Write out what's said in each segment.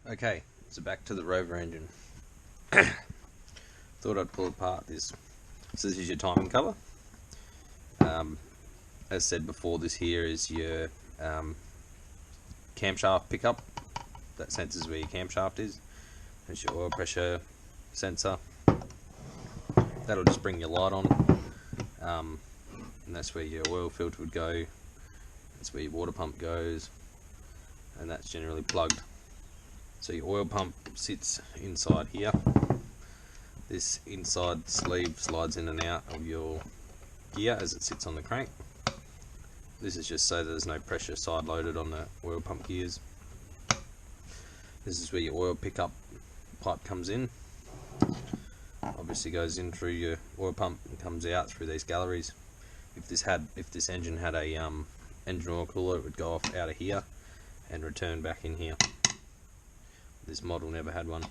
Okay, so back to the Rover engine. Thought I'd pull apart this. So this is your timing cover. As said before, this here is your camshaft pickup. That senses where your camshaft is. There's your oil pressure sensor. That'll just bring your light on. And that's where your oil filter would go. That's where your water pump goes. And that's generally plugged. So your oil pump sits inside here. This inside sleeve slides in and out of your gear as it sits on the crank. This is just so that there's no pressure side loaded on the oil pump gears. This is where your oil pickup pipe comes in. Obviously goes in through your oil pump and comes out through these galleries. If this engine had a engine oil cooler, it would go off out of here and return back in here. This model never had one.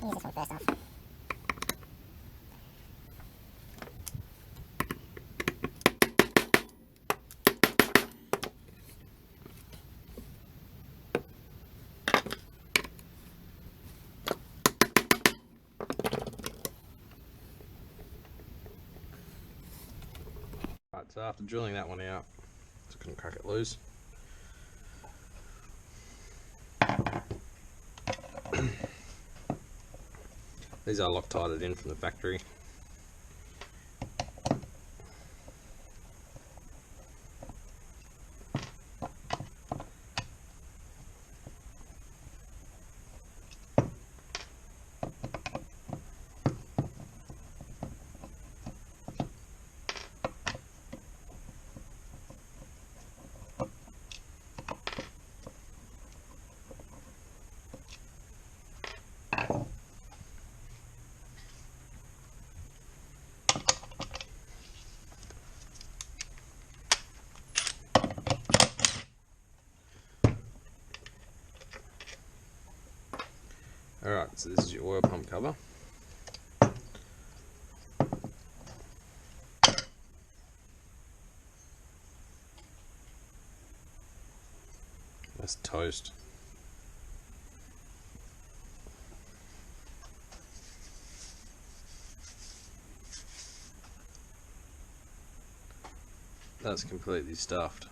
Use this one first off. Right, so after drilling that one out, just gonna crack it loose. These are Loctited in from the factory. Alright, so this is your oil pump cover. That's toast. That's completely stuffed.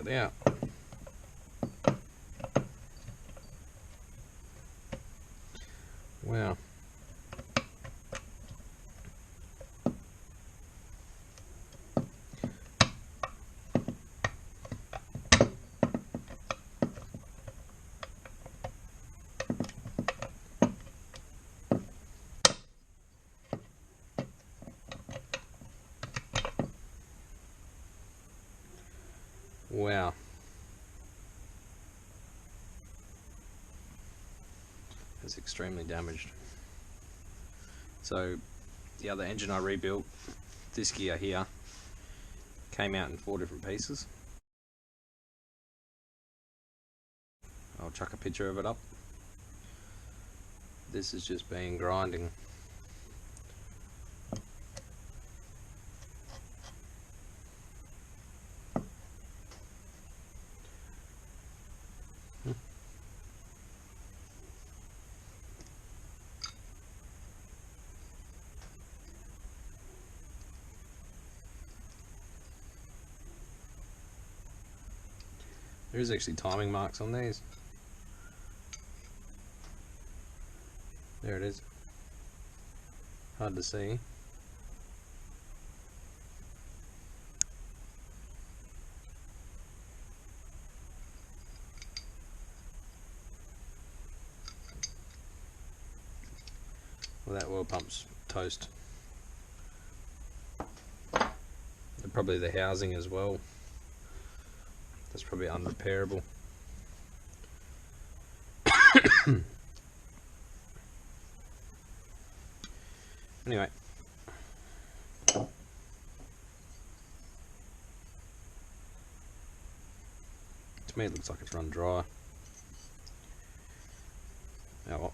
it out. Wow. Wow. It's extremely damaged. So the other engine I rebuilt, this gear here, came out in 4 different pieces. I'll chuck a picture of it up. This has just been grinding. There is actually timing marks on these. There it is. Hard to see. Well, that oil pump's toast. And probably the housing as well. That's probably unrepairable. Anyway. To me it looks like it's run dry. Oh well.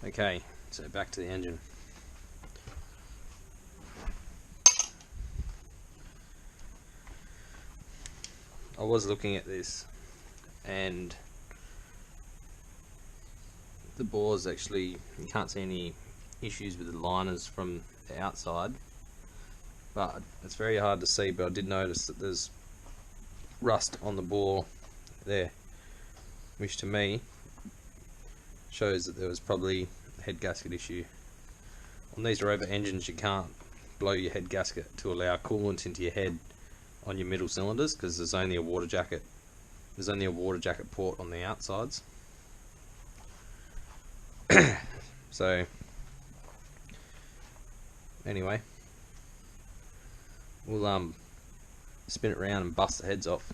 Okay, so back to the engine. I was looking at this and the bores actually, you can't see any issues with the liners from the outside, but it's very hard to see, but I did notice that there's rust on the bore there, which to me shows that there was probably a head gasket issue. On these Rover engines you can't blow your head gasket to allow coolant into your head on your middle cylinders because there's only a water jacket port on the outsides. So anyway, we'll spin it around and bust the heads off.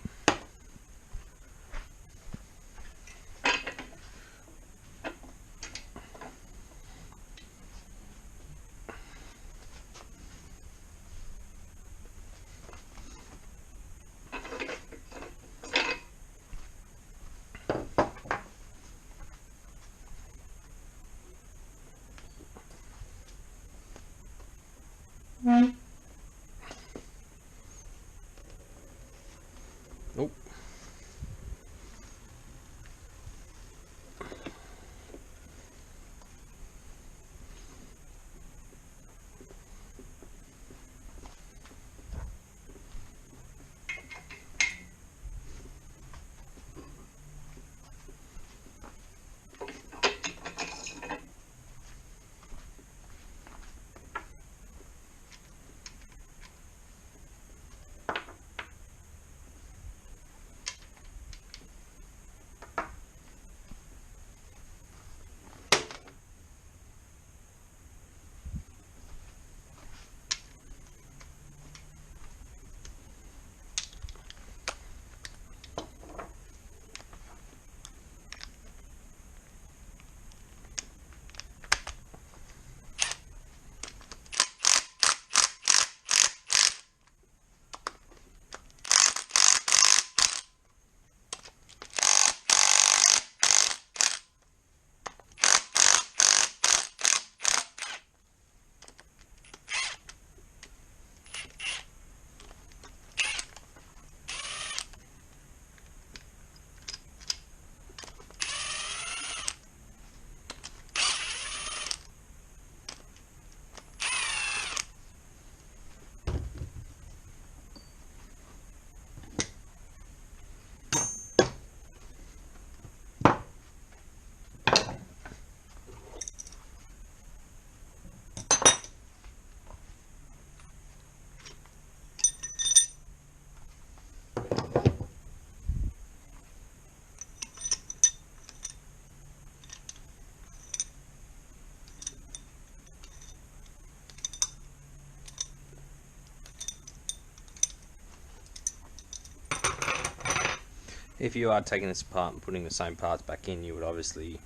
If you are taking this apart and putting the same parts back in, you would obviously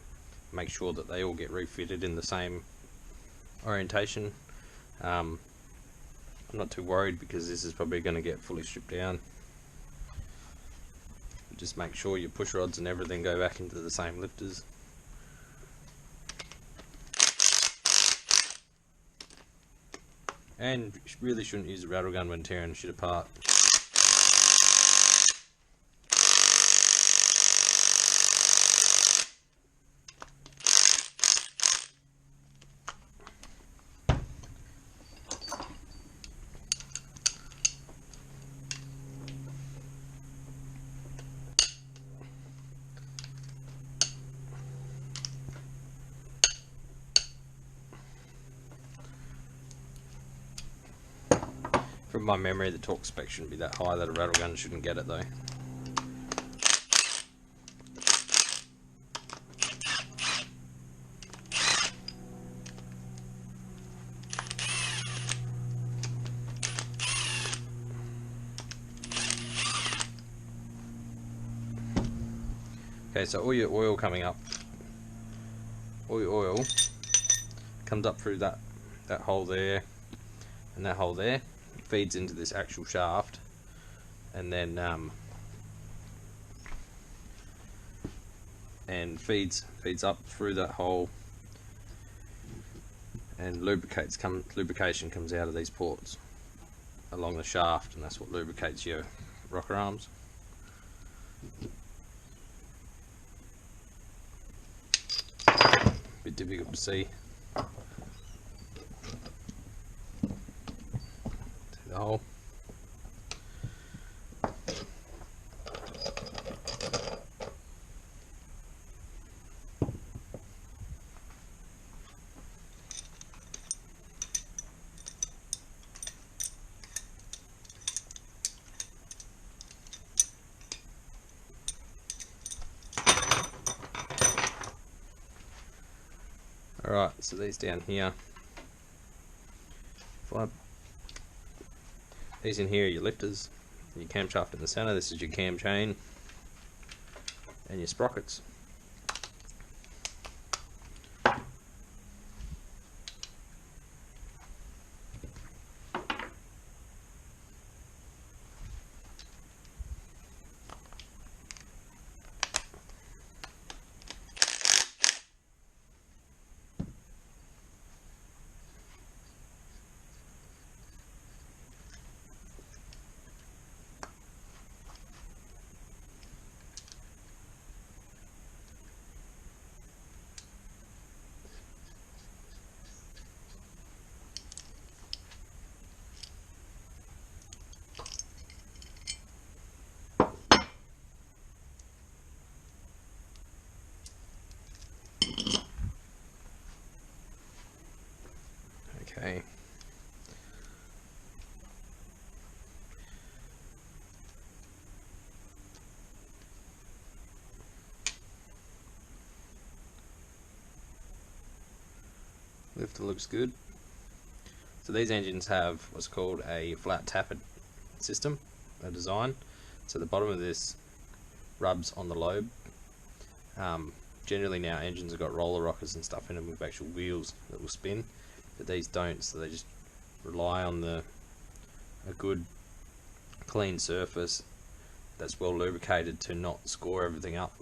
make sure that they all get refitted in the same orientation. I'm not too worried because this is probably going to get fully stripped down. Just make sure your push rods and everything go back into the same lifters. And you really shouldn't use a rattle gun when tearing shit apart. From my memory, the torque spec shouldn't be that high that a rattle gun shouldn't get it though. Okay, so all your oil coming up, all your oil comes up through that hole there and that hole there, feeds into this actual shaft, and then feeds up through that hole, and lubrication comes out of these ports along the shaft, and that's what lubricates your rocker arms. Bit difficult to see. See the hole. Alright, so these down here, these in here are your lifters, your camshaft in the center, this is your cam chain, and your sprockets. Okay. Lifter looks good. So these engines have what's called a flat tappet system, a design. So the bottom of this rubs on the lobe. Generally now engines have got roller rockers and stuff in them with actual wheels that will spin, but these don't, so they just rely on a good clean surface that's well lubricated to not score everything up.